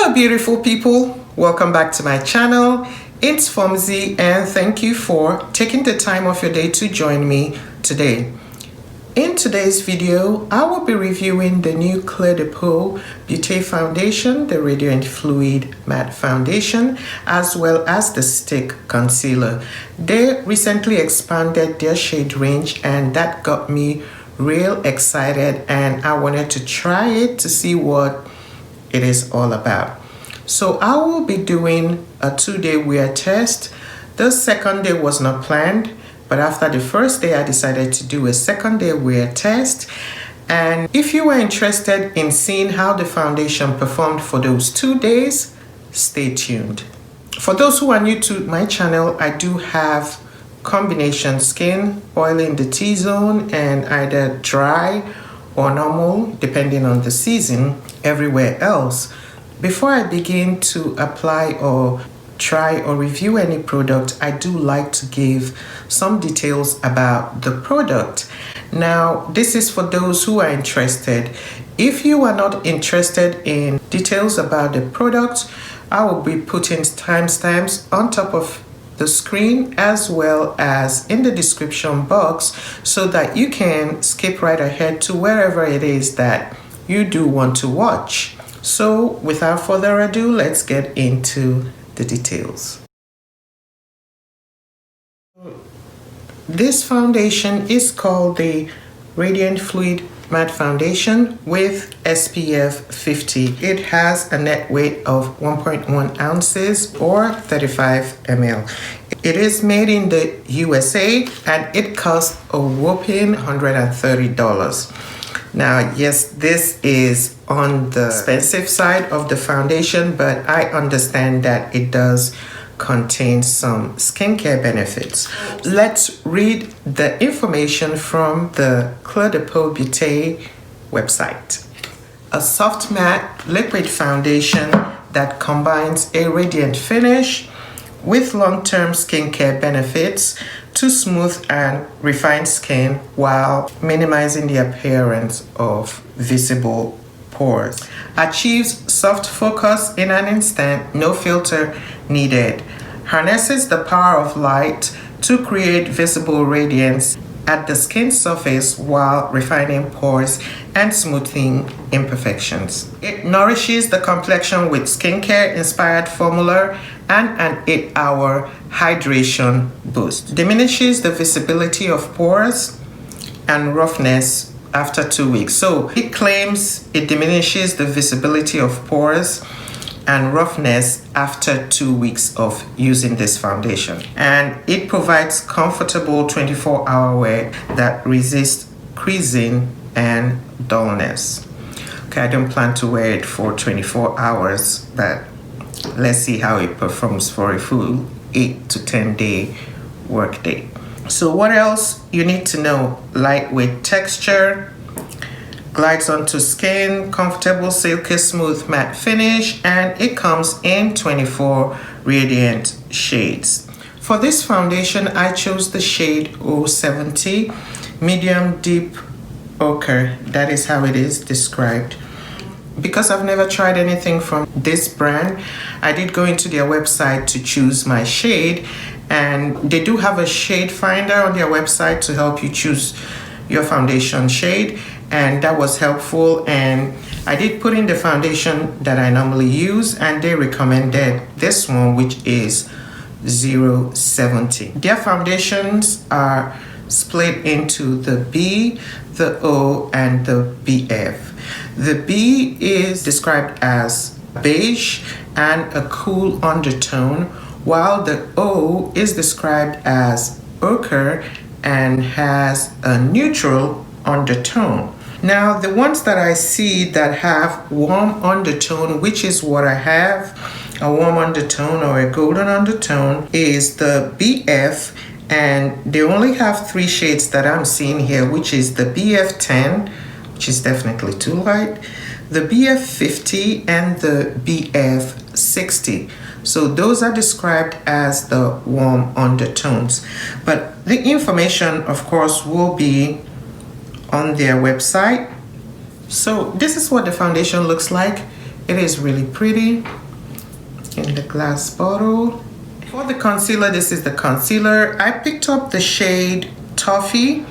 Hello beautiful people, welcome back to my channel. It's Fomzy and thank you for taking the time of your day to join me today. In today's video, I will be reviewing the new Cle de Peau Beauty Foundation, the Radiant Fluid Matte Foundation, as well as the Stick Concealer. They recently expanded their shade range and that got me real excited, and I wanted to try it to see what it is all about. So I will be doing a 2-day wear test. The second day was not planned, but after the first day I decided to do a second day wear test. And if you were interested in seeing how the foundation performed for those 2 days, stay tuned. For those who are new to my channel, I do have combination skin, oily in the T-zone and either dry or normal depending on the season everywhere else. Before I begin to apply or try or review any product, I do like to give some details about the product. Now, this is for those who are interested. If you are not interested in details about the product, I will be putting timestamps on top of the screen as well as in the description box so that you can skip right ahead to wherever it is that you do want to watch. So without further ado, let's get into the details. This foundation is called the Radiant Fluid Matte Foundation with SPF 50. It has a net weight of 1.1 ounces or 35 ml. It is made in the USA and it costs a whopping $130. Now, yes, this is on the expensive side of the foundation, but I understand that it does contain some skincare benefits. Let's read the information from the Cle de Peau Beauty website. A soft matte liquid foundation that combines a radiant finish with long-term skincare benefits to smooth and refine skin while minimizing the appearance of visible pores. Achieves soft focus in an instant, no filter needed. Harnesses the power of light to create visible radiance at the skin surface while refining pores and smoothing imperfections. It nourishes the complexion with skincare-inspired formula and an 8-hour hydration boost. Diminishes the visibility of pores and roughness after 2 weeks. So it claims it diminishes the visibility of pores and roughness after 2 weeks of using this foundation. And it provides comfortable 24-hour wear that resists creasing and dullness. Okay, I don't plan to wear it for 24 hours, but let's see how it performs for a full 8 to 10 day work day. So what else you need to know? Lightweight texture, glides onto skin, comfortable silky smooth matte finish, and it comes in 24 radiant shades. For this foundation, I chose the shade 070 medium deep ochre. That is how it is described. Because I've never tried anything from this brand, I did go into their website to choose my shade, and they do have a shade finder on their website to help you choose your foundation shade, and that was helpful. And I did put in the foundation that I normally use, and they recommended this one, which is 070. Their foundations are split into the B, the O, and the BF. The B is described as beige and a cool undertone, while the O is described as ochre and has a neutral undertone. Now, the ones that I see that have warm undertone, which is what I have, a warm undertone or a golden undertone, is the BF, and they only have 3 shades that I'm seeing here, which is the BF10, which is definitely too light, the BF50, and the BF60. So those are described as the warm undertones. But the information, of course, will be on their website. So this is what the foundation looks like. It is really pretty in the glass bottle. For the concealer, this is the concealer. I picked up the shade Toffee,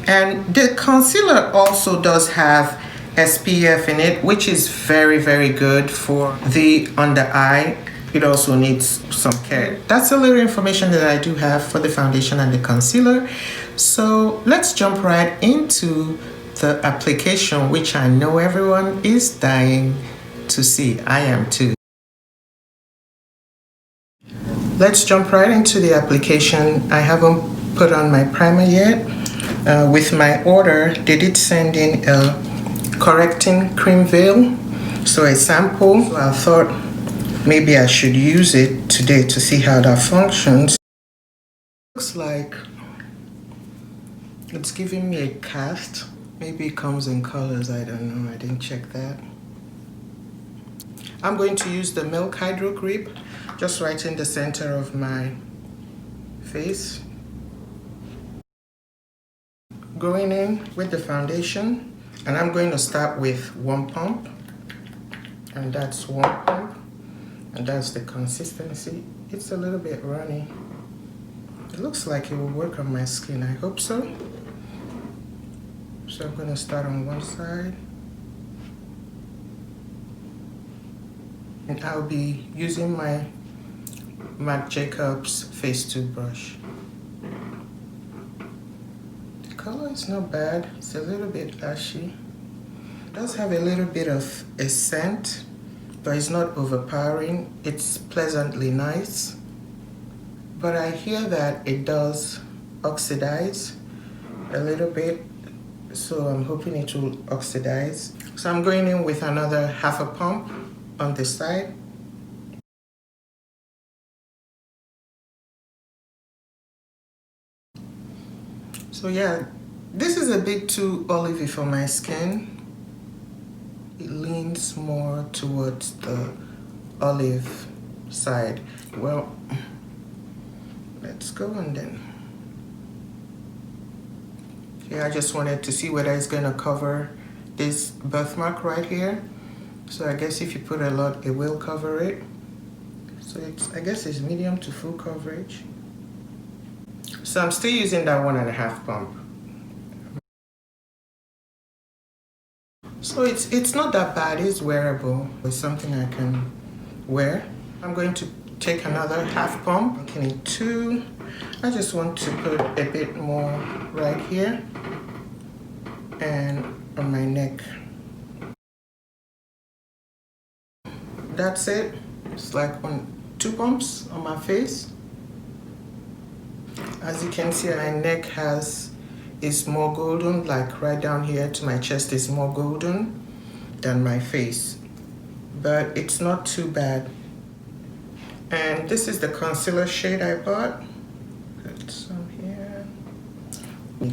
and the concealer also does have SPF in it, which is very, very good for the under eye. It also needs some care. That's a little information that I do have for the foundation and the concealer. So let's jump right into the application, which I know everyone is dying to see. I am too. Let's jump right into the application. I haven't put on my primer yet. With my order, they did send in a correcting cream veil, so a sample. So I thought maybe I should use it today to see how that functions. Looks like it's giving me a cast. Maybe it comes in colors, I don't know, I didn't check that. I'm going to use the Milk Hydro Grip just right in the center of my face. Going in with the foundation, and I'm going to start with one pump, and that's one pump, and that's the consistency. It's a little bit runny. It looks like it will work on my skin. I hope so. So I'm going to start on one side, and I'll be using my Marc Jacobs Face 2 brush. The color is not bad. It's a little bit ashy. It does have a little bit of a scent, but it's not overpowering. It's pleasantly nice. But I hear that it does oxidize a little bit, so I'm hoping it will oxidize. So I'm going in with another half a pump on this side. So yeah, this is a bit too olivey for my skin. It leans more towards the olive side. Well, let's go on then. Yeah, I just wanted to see whether it's gonna cover this birthmark right here. So I guess if you put a lot, it will cover it. So I guess it's medium to full coverage. So I'm still using that 1.5 pump. So it's not that bad, it's wearable. It's something I can wear. I'm going to take another half pump, making it 2. I just want to put a bit more right here and on my neck. That's it. It's like 2 pumps on my face. As you can see, my neck is more golden, like right down here to my chest is more golden than my face, but it's not too bad. And this is the concealer shade I bought. Put some here.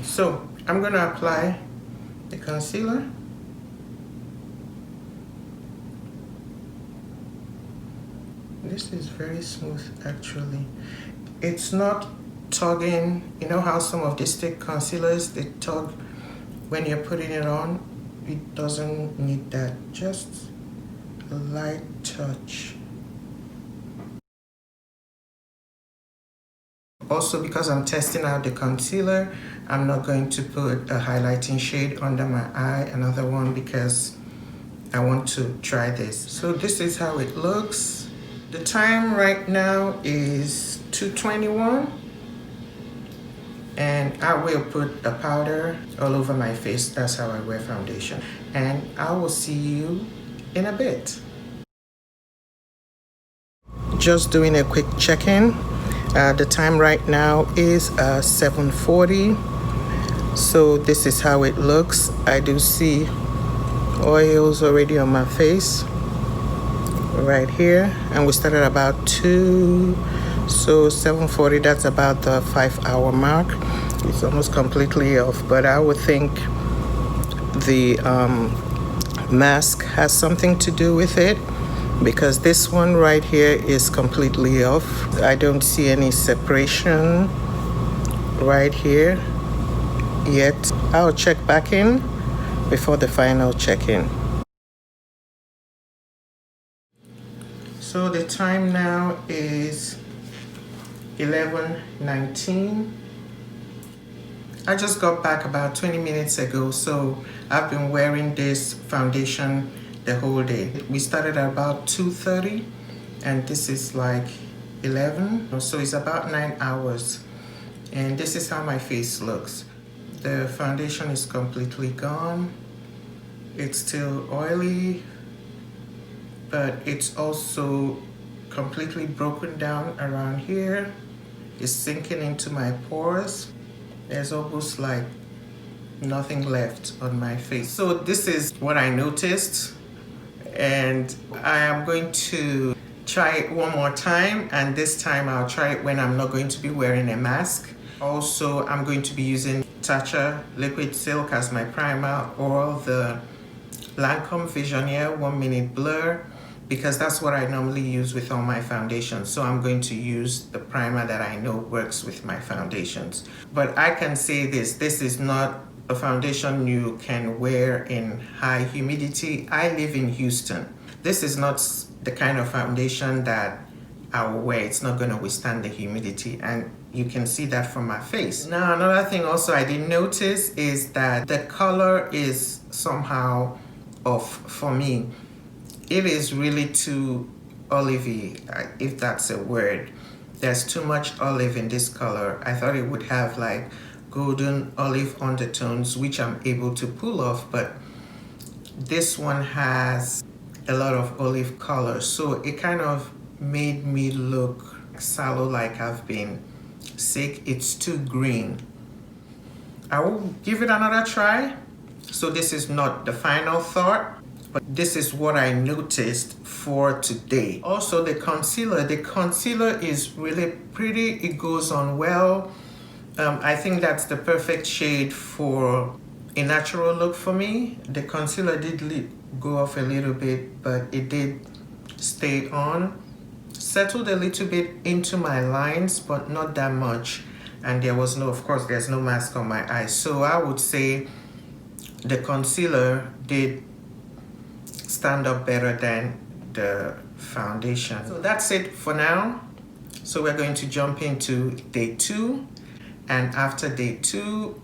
So I'm gonna apply the concealer. This is very smooth actually. It's not tugging. You know how some of these thick concealers, they tug when you're putting it on? It doesn't need that. Just a light touch. Also, because I'm testing out the concealer, I'm not going to put a highlighting shade under my eye, another one, because I want to try this. So this is how it looks. The time right now is 2:21. And I will put a powder all over my face. That's how I wear foundation. And I will see you in a bit. Just doing a quick check-in. The time right now is 7:40. So this is how it looks. I do see oils already on my face right here. And we started about 2. So 7:40, that's about the 5-hour mark. It's almost completely off, but I would think the mask has something to do with it, because this one right here is completely off. I don't see any separation right here yet. I'll check back in before the final check-in. So the time now is 11:19. I just got back about 20 minutes ago, so I've been wearing this foundation the whole day. We started at about 2:30 and this is like 11, so it's about 9 hours. And this is how my face looks. The foundation is completely gone. It's still oily, but it's also completely broken down around here. It's sinking into my pores. There's almost like nothing left on my face. So this is what I noticed, and I am going to try it one more time, and this time I'll try it when I'm not going to be wearing a mask. Also, I'm going to be using Tatcha Liquid Silk as my primer, or the Lancome Visionaire 1 Minute Blur, because that's what I normally use with all my foundations. So I'm going to use the primer that I know works with my foundations. But I can say this is not a foundation you can wear in high humidity. I live in Houston. This is not the kind of foundation that I will wear. It's not going to withstand the humidity, and you can see that from my face. Now, another thing also I didn't notice is that the color is somehow off for me. It is really too olivey, if that's a word. There's too much olive in this color. I thought it would have like golden olive undertones, which I'm able to pull off, but this one has a lot of olive color, so it kind of made me look sallow, like I've been sick. It's too green. I will give it another try. So this is not the final thought, but this is what I noticed for today. Also, the concealer is really pretty. It goes on well. I think that's the perfect shade for a natural look for me. The concealer did go off a little bit, but it did stay on. Settled a little bit into my lines, but not that much. And there was no, of course, there's no mask on my eyes. So I would say the concealer did stand up better than the foundation. So that's it for now. So we're going to jump into day 2. And after day 2,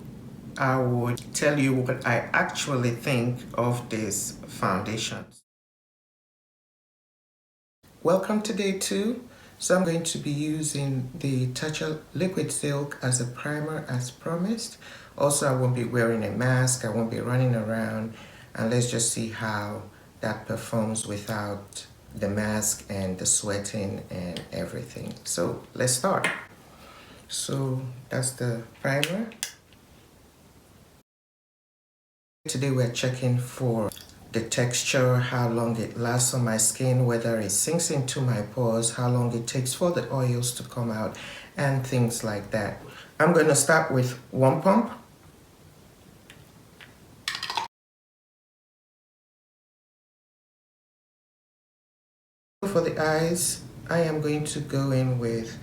I would tell you what I actually think of this foundation. Welcome to day 2. So I'm going to be using the Tatcha Liquid Silk as a primer as promised. Also, I won't be wearing a mask. I won't be running around. And let's just see how that performs without the mask and the sweating and everything. So let's start. So that's the primer. Today we're checking for the texture, how long it lasts on my skin, whether it sinks into my pores, how long it takes for the oils to come out, and things like that. I'm going to start with 1 pump. For the eyes, I am going to go in with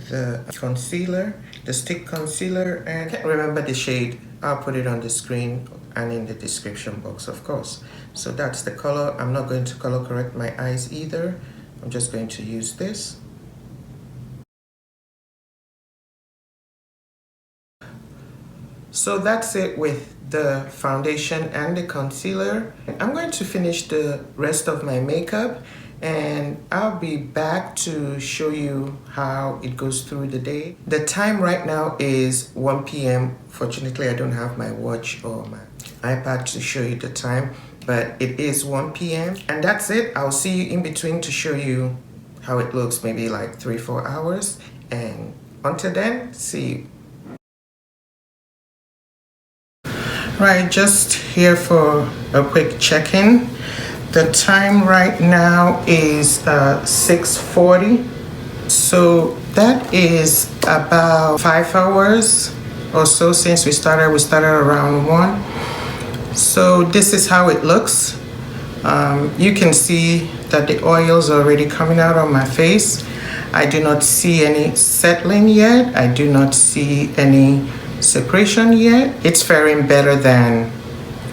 the concealer, the stick concealer, and I can't remember the shade. I'll put it on the screen and in the description box, of course. So that's the color. I'm not going to color correct my eyes either. I'm just going to use this. So that's it with the foundation and the concealer. I'm going to finish the rest of my makeup, and I'll be back to show you how it goes through the day. The time right now is 1 p.m. Fortunately, I don't have my watch or my iPad to show you the time, but it is 1 p.m. and that's it. I'll see you in between to show you how it looks, maybe like 3-4 hours. And until then, see you. Right, just here for a quick check-in. The time right now is 6:40. So that is about 5 hours or so since we started. We started around 1. So this is how it looks. You can see that the oils are already coming out on my face. I do not see any settling yet. I do not see any separation yet. It's faring better than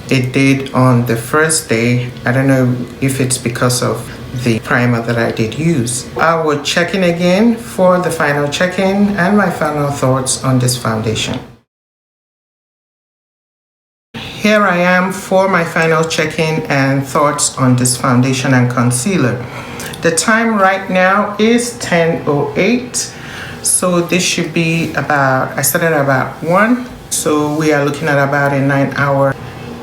it did on the first day. I don't know if it's because of the primer that I did use. I will check in again for the final check-in and my final thoughts on this foundation. Here I am for my final check-in and thoughts on this foundation and concealer. The time right now is 10:08, so this should be about, I started at about 1, so we are looking at about a 9-hour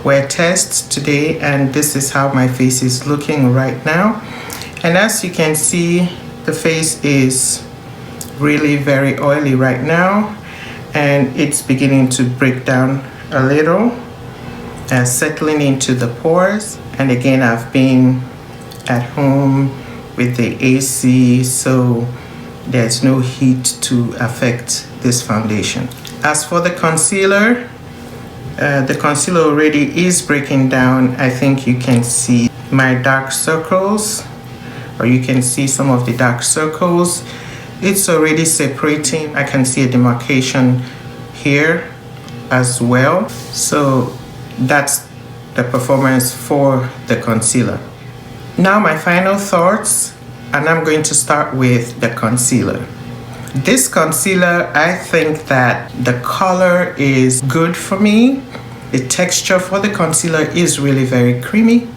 wear test today, and this is how my face is looking right now. And as you can see, the face is really very oily right now, and it's beginning to break down a little, settling into the pores. And again, I've been at home with the AC, so there's no heat to affect this foundation. As for the concealer already is breaking down. I think you can see my dark circles, or you can see some of the dark circles. It's already separating. I can see a demarcation here as well. So that's the performance for the concealer. Now my final thoughts, and I'm going to start with the concealer. This concealer, I think that the color is good for me. The texture for the concealer is really very creamy.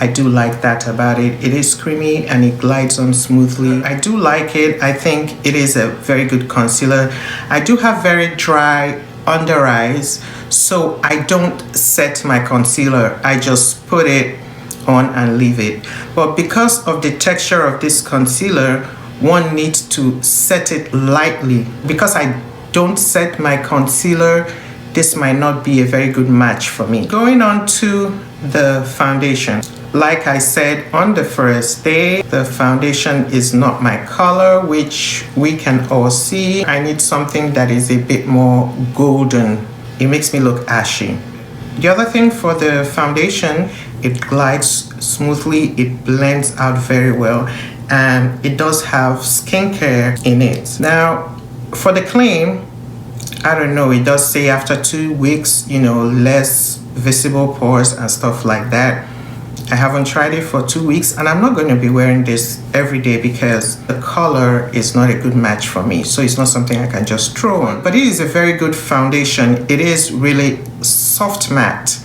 I do like that about it. It is creamy and it glides on smoothly. I do like it. I think it is a very good concealer. I do have very dry under eyes, so I don't set my concealer. I just put it on and leave it. But because of the texture of this concealer, one needs to set it lightly. Because I don't set my concealer, this might not be a very good match for me. Going on to the foundation. Like I said on the first day, the foundation is not my color, which we can all see. I need something that is a bit more golden. It makes me look ashy. The other thing for the foundation, it glides smoothly, it blends out very well, and it does have skincare in it. Now, for the claim, I don't know, it does say after 2 weeks, less visible pores and stuff like that. I haven't tried it for 2 weeks, and I'm not going to be wearing this every day because the color is not a good match for me. So it's not something I can just throw on. But it is a very good foundation. It is really soft matte.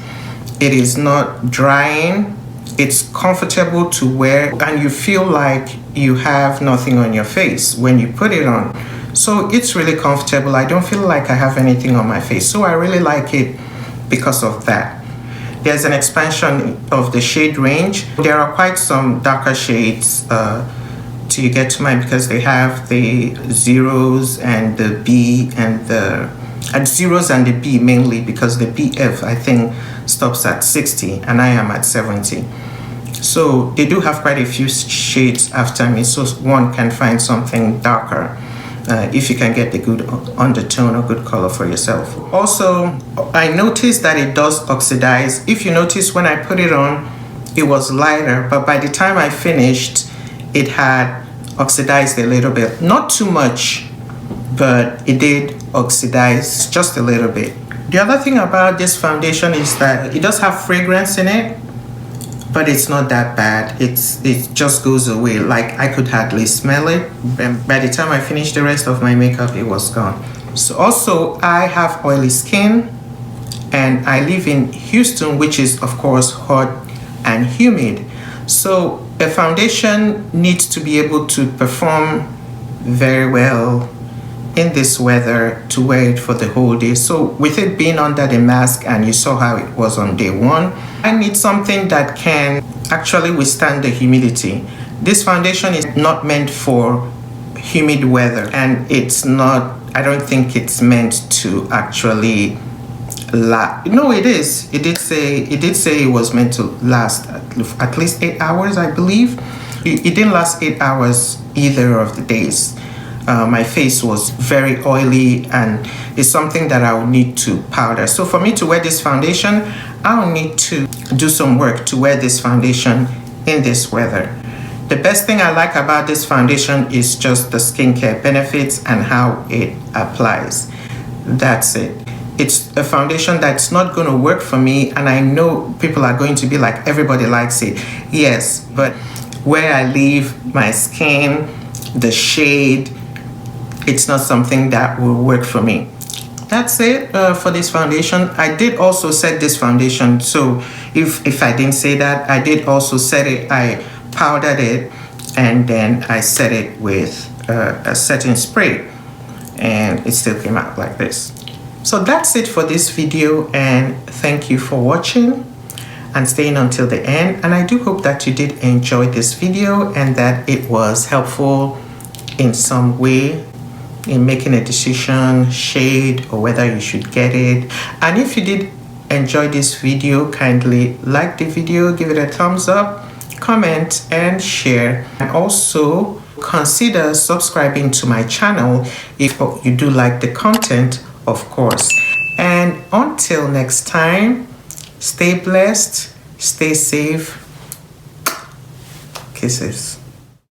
It is not drying. It's comfortable to wear, and you feel like you have nothing on your face when you put it on. So it's really comfortable. I don't feel like I have anything on my face. So I really like it because of that. There's an expansion of the shade range. There are quite some darker shades till you get to mine, because they have the zeros and the B and the zeros and the B mainly, because the BF I think stops at 60 and I am at 70. So they do have quite a few shades after me, so one can find something darker if you can get the good undertone or good color for yourself. Also, I noticed that it does oxidize. If you notice, when I put it on, it was lighter, but by the time I finished, it had oxidized a little bit. Not too much, but it did oxidize just a little bit. The other thing about this foundation is that it does have fragrance in it, but it's not that bad. It just goes away. Like, I could hardly smell it. And by the time I finished the rest of my makeup, it was gone. So also, I have oily skin, and I live in Houston, which is of course hot and humid. So a foundation needs to be able to perform very well in this weather, to wear it for the whole day. So with it being under the mask, and you saw how it was on day 1, I need something that can actually withstand the humidity. This foundation is not meant for humid weather, and it's not, I don't think it's meant to actually last. No, it is. It did say it was meant to last at least 8 hours, I believe. It didn't last 8 hours either of the days. My face was very oily, and it's something that I will need to powder. So for me to wear this foundation, I'll need to do some work to wear this foundation in this weather. The best thing I like about this foundation is just the skincare benefits and how it applies. That's it. It's a foundation that's not going to work for me, and I know people are going to be like, everybody likes it. Yes, but where I leave my skin, the shade, it's not something that will work for me. That's it for this foundation. I did also set this foundation, so if I didn't say that, I did also set it. I powdered it and then I set it with a setting spray, and it still came out like this. So that's it for this video, and thank you for watching and staying until the end. And I do hope that you did enjoy this video and that it was helpful in some way in making a decision, shade, or whether you should get it. And if you did enjoy this video, kindly like the video, give it a thumbs up, comment and share, and also consider subscribing to my channel if you do like the content, of course. And until next time, stay blessed, stay safe, kisses.